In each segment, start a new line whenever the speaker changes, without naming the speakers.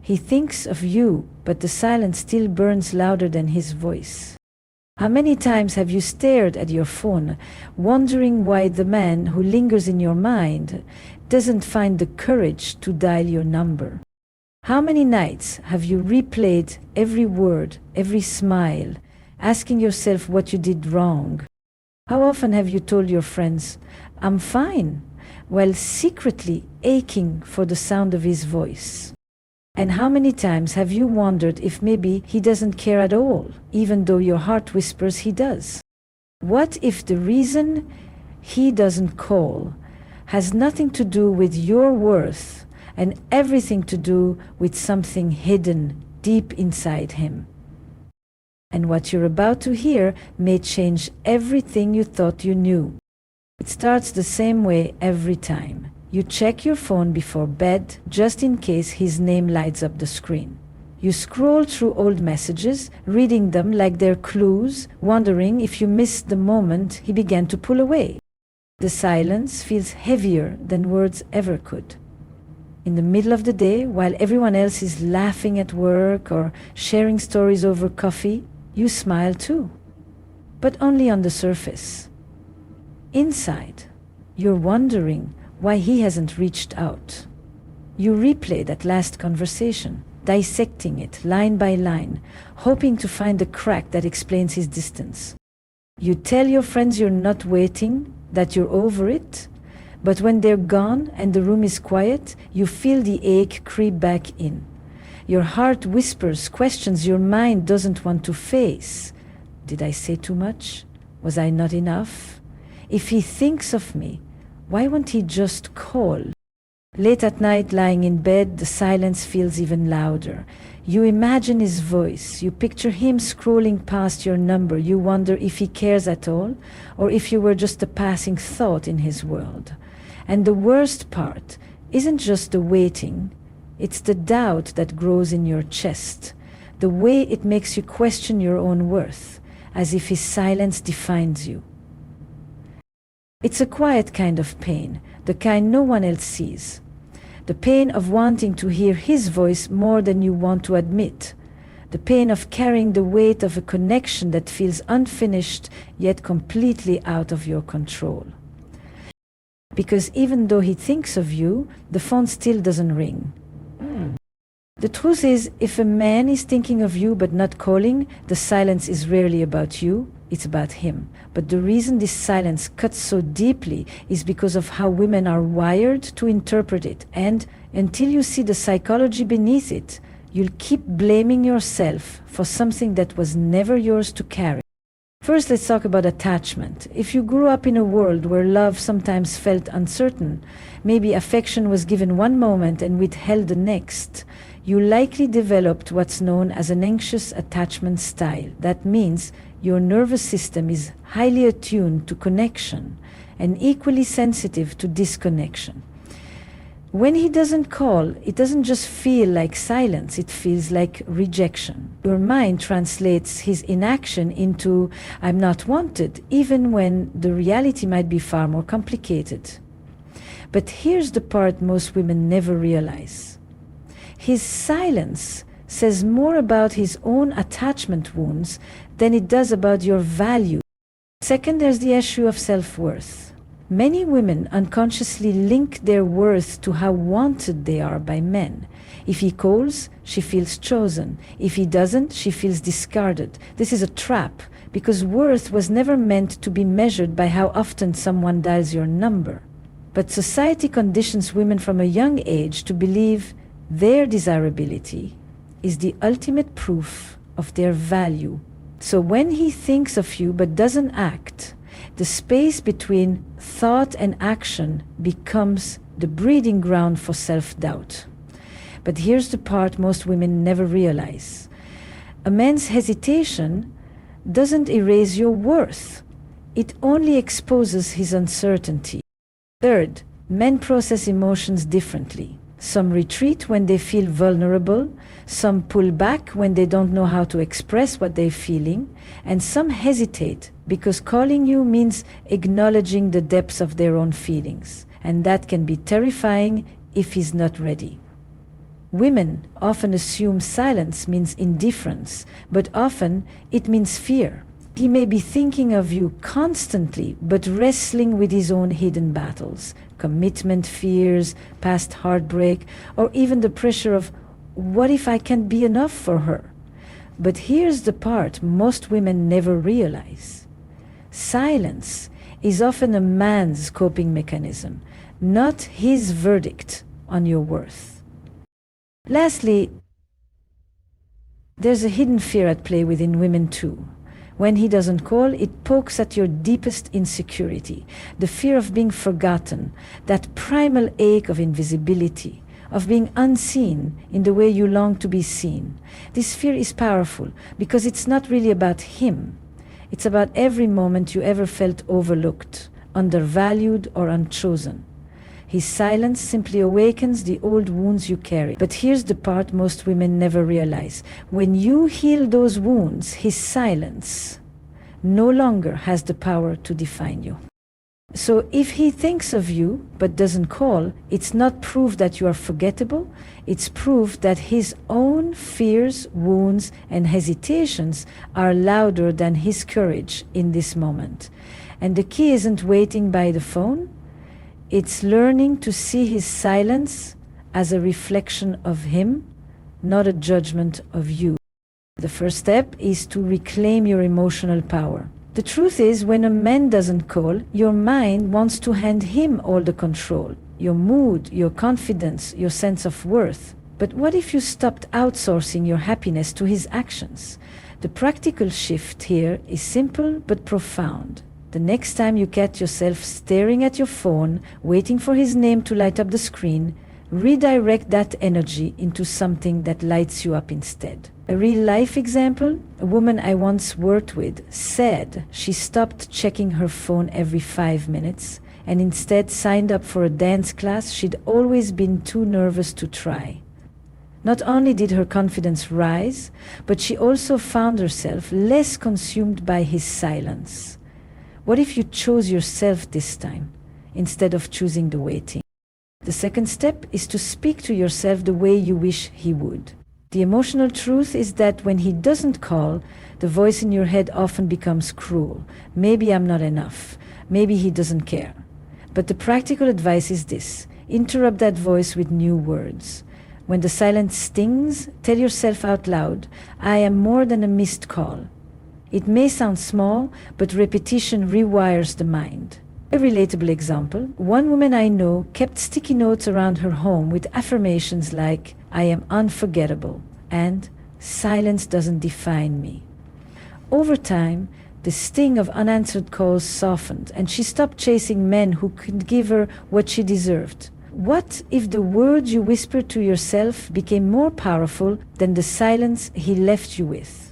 He thinks of you, but the silence still burns louder than his voice. How many times have you stared at your phone, wondering why the man who lingers in your mind doesn't find the courage to dial your number? How many nights have you replayed every word, every smile, asking yourself what you did wrong? How often have you told your friends, "I'm fine," while secretly aching for the sound of his voice? And how many times have you wondered if maybe he doesn't care at all, even though your heart whispers he does? What if the reason he doesn't call has nothing to do with your worth and everything to do with something hidden deep inside him? And what you're about to hear may change everything you thought you knew. It starts the same way every time. You check your phone before bed just in case his name lights up the screen. You scroll through old messages, reading them like they're clues, wondering if you missed the moment he began to pull away. The silence feels heavier than words ever could. In the middle of the day, while everyone else is laughing at work or sharing stories over coffee, you smile too, but only on the surface. Inside, you're wondering why he hasn't reached out. You replay that last conversation, dissecting it line by line, hoping to find the crack that explains his distance. You tell your friends you're not waiting, that you're over it, but when they're gone and the room is quiet, you feel the ache creep back in. Your heart whispers questions your mind doesn't want to face. Did I say too much? Was I not enough? If he thinks of me, why won't he just call? Late at night, lying in bed, the silence feels even louder. You imagine his voice. You picture him scrolling past your number. You wonder if he cares at all, or if you were just a passing thought in his world. And the worst part isn't just the waiting, it's the doubt that grows in your chest, the way it makes you question your own worth, as if his silence defines you. It's a quiet kind of pain, the kind no one else sees. The pain of wanting to hear his voice more than you want to admit. The pain of carrying the weight of a connection that feels unfinished yet completely out of your control. Because even though he thinks of you, the phone still doesn't ring. The truth is, if a man is thinking of you but not calling, the silence is rarely about you, it's about him. But the reason this silence cuts so deeply is because of how women are wired to interpret it, and until you see the psychology beneath it, you'll keep blaming yourself for something that was never yours to carry. First, let's talk about attachment. If you grew up in a world where love sometimes felt uncertain, maybe affection was given one moment and withheld the next, you likely developed what's known as an anxious attachment style. That means your nervous system is highly attuned to connection and equally sensitive to disconnection. When he doesn't call, it doesn't just feel like silence, it feels like rejection. Your mind translates his inaction into "I'm not wanted," even when the reality might be far more complicated. But here's the part most women never realize. His silence says more about his own attachment wounds than it does about your value. Second, there's the issue of self-worth. Many women unconsciously link their worth to how wanted they are by men. If he calls, she feels chosen. If he doesn't, she feels discarded. This is a trap, because worth was never meant to be measured by how often someone dials your number. But society conditions women from a young age to believe their desirability is the ultimate proof of their value. So when he thinks of you but doesn't act, the space between thought and action becomes the breeding ground for self-doubt. But here's the part most women never realize. A man's hesitation doesn't erase your worth. It only exposes his uncertainty. Third, men process emotions differently. Some retreat when they feel vulnerable, some pull back when they don't know how to express what they're feeling, and some hesitate because calling you means acknowledging the depths of their own feelings, and that can be terrifying if he's not ready. Women often assume silence means indifference, but often it means fear. He may be thinking of you constantly, but wrestling with his own hidden battles, commitment fears, past heartbreak, or even the pressure of, what if I can't be enough for her? But here's the part most women never realize. Silence is often a man's coping mechanism, not his verdict on your worth. Lastly, there's a hidden fear at play within women too. When he doesn't call, it pokes at your deepest insecurity, the fear of being forgotten, that primal ache of invisibility, of being unseen in the way you long to be seen. This fear is powerful because it's not really about him. It's about every moment you ever felt overlooked, undervalued, or unchosen. His silence simply awakens the old wounds you carry. But here's the part most women never realize. When you heal those wounds, his silence no longer has the power to define you. So if he thinks of you but doesn't call, it's not proof that you are forgettable. It's proof that his own fears, wounds, and hesitations are louder than his courage in this moment. And the key isn't waiting by the phone. It's learning to see his silence as a reflection of him, not a judgment of you. The first step is to reclaim your emotional power. The truth is, when a man doesn't call, your mind wants to hand him all the control, your mood, your confidence, your sense of worth. But what if you stopped outsourcing your happiness to his actions? The practical shift here is simple but profound. The next time you catch yourself staring at your phone, waiting for his name to light up the screen, redirect that energy into something that lights you up instead. A real-life example, a woman I once worked with said she stopped checking her phone every 5 minutes and instead signed up for a dance class she'd always been too nervous to try. Not only did her confidence rise, but she also found herself less consumed by his silence. What if you chose yourself this time, instead of choosing the waiting? The second step is to speak to yourself the way you wish he would. The emotional truth is that when he doesn't call, the voice in your head often becomes cruel. Maybe I'm not enough. Maybe he doesn't care. But the practical advice is this: interrupt that voice with new words. When the silence stings, tell yourself out loud, I am more than a missed call. It may sound small, but repetition rewires the mind. A relatable example, one woman I know kept sticky notes around her home with affirmations like, I am unforgettable, and silence doesn't define me. Over time, the sting of unanswered calls softened, and she stopped chasing men who could give her what she deserved. What if the words you whispered to yourself became more powerful than the silence he left you with?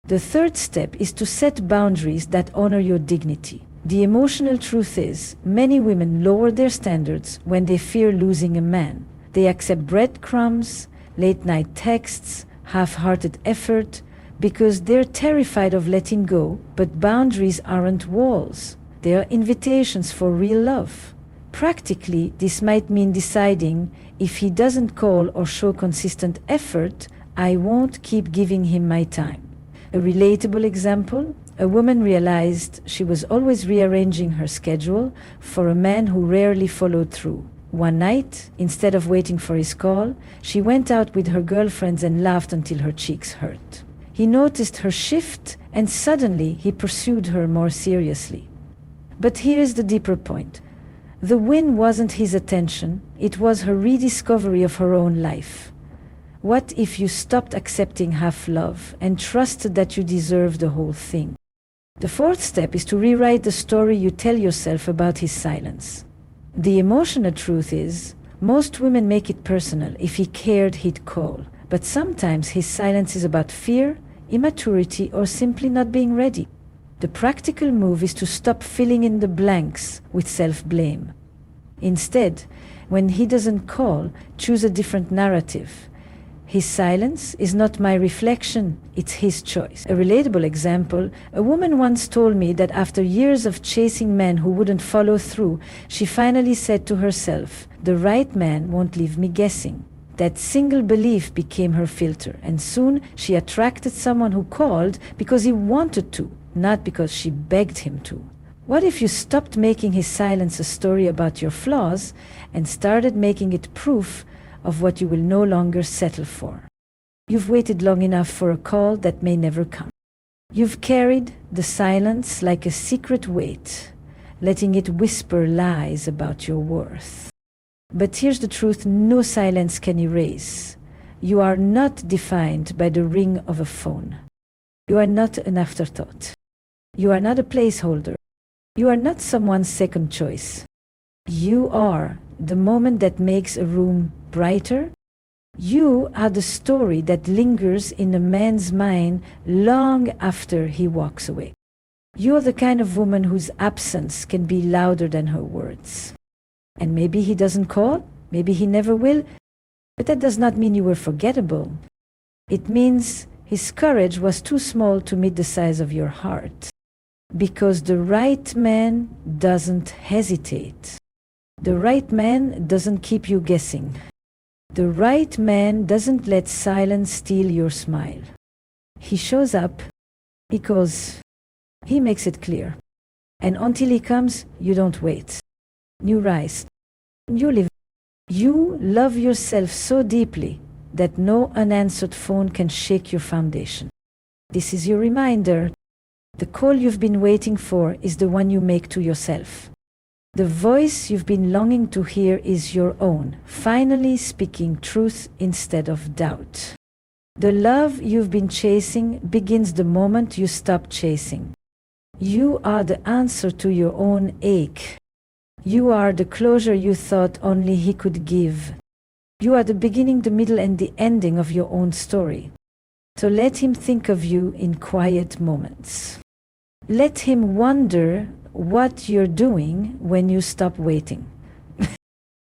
The third step is to set boundaries that honor your dignity. The emotional truth is, many women lower their standards when they fear losing a man. They accept breadcrumbs, late-night texts, half-hearted effort, because they're terrified of letting go, but boundaries aren't walls. They are invitations for real love. Practically, this might mean deciding, if he doesn't call or show consistent effort, I won't keep giving him my time. A relatable example, a woman realized she was always rearranging her schedule for a man who rarely followed through. One night, instead of waiting for his call, she went out with her girlfriends and laughed until her cheeks hurt. He noticed her shift, and suddenly he pursued her more seriously. But here is the deeper point. The win wasn't his attention, it was her rediscovery of her own life. What if you stopped accepting half love and trusted that you deserve the whole thing? The fourth step is to rewrite the story you tell yourself about his silence. The emotional truth is, most women make it personal. If he cared, he'd call. But sometimes his silence is about fear, immaturity, or simply not being ready. The practical move is to stop filling in the blanks with self-blame. Instead, when he doesn't call, choose a different narrative. His silence is not my reflection, it's his choice. A relatable example, a woman once told me that after years of chasing men who wouldn't follow through, she finally said to herself, the right man won't leave me guessing. That single belief became her filter, and soon she attracted someone who called because he wanted to, not because she begged him to. What if you stopped making his silence a story about your flaws and started making it proof of what you will no longer settle for? You've waited long enough for a call that may never come. You've carried the silence like a secret weight, letting it whisper lies about your worth. But here's the truth no silence can erase. You are not defined by the ring of a phone. You are not an afterthought. You are not a placeholder. You are not someone's second choice. You are the moment that makes a room brighter. You are the story that lingers in a man's mind long after he walks away. You are the kind of woman whose absence can be louder than her words. And maybe he doesn't call, maybe he never will, but that does not mean you were forgettable. It means his courage was too small to meet the size of your heart. Because the right man doesn't hesitate. The right man doesn't keep you guessing. The right man doesn't let silence steal your smile. He shows up, he calls, he makes it clear. And until he comes, you don't wait. You rise. You live. You love yourself so deeply that no unanswered phone can shake your foundation. This is your reminder. The call you've been waiting for is the one you make to yourself. The voice you've been longing to hear is your own, finally speaking truth instead of doubt. The love you've been chasing begins the moment you stop chasing. You are the answer to your own ache. You are the closure you thought only he could give. You are the beginning, the middle, and the ending of your own story. So let him think of you in quiet moments. Let him wonder what you're doing when you stop waiting.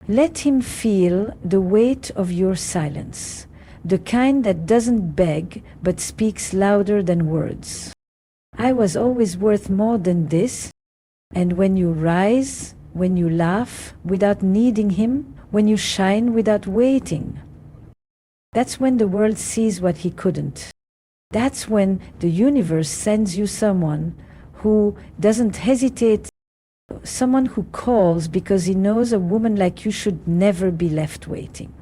Let him feel the weight of your silence, the kind that doesn't beg but speaks louder than words. I was always worth more than this. And when you rise, when you laugh without needing him, when you shine without waiting, that's when the world sees what he couldn't. That's when the universe sends you someone who doesn't hesitate, someone who calls because he knows a woman like you should never be left waiting.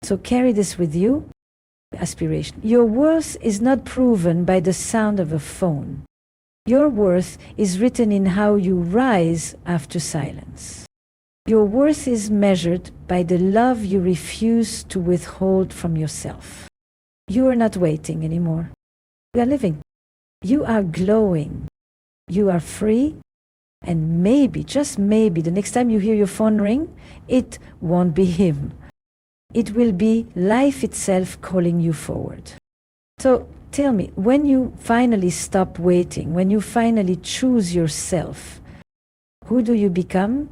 So carry this with you. Aspiration. Your worth is not proven by the sound of a phone. Your worth is written in how you rise after silence. Your worth is measured by the love you refuse to withhold from yourself. You are not waiting anymore. You are living. You are glowing. You are free. And maybe, just maybe, the next time you hear your phone ring, it won't be him. It will be life itself calling you forward. So tell me, when you finally stop waiting, when you finally choose yourself, who do you become?